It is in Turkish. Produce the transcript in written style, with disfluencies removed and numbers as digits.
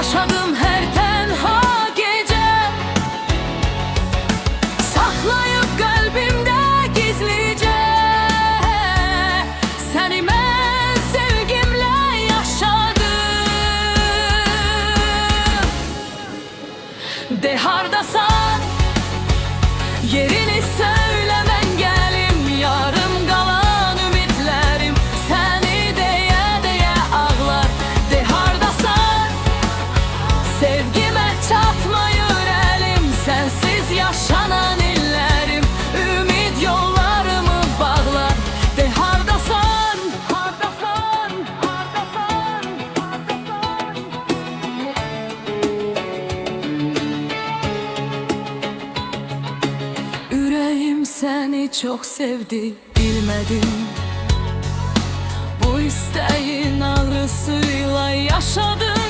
yaşadım her tenha gece, saklayıp kalbimde gizlice seni ben sevgimle yaşadım. De hardasan, yerini söyle ben gelim, yarım kalan ümitlerim seni deye deye ağlar. De hardasan, sevgime çatmıyor elim, sensiz yaşanan illerim ümit yollarımı bağlar. De hardasan, hardasan, hardasan, hardasan. Yüreğim seni çok sevdi, bilmedim. Bu isteğin ağrısıyla yaşadım.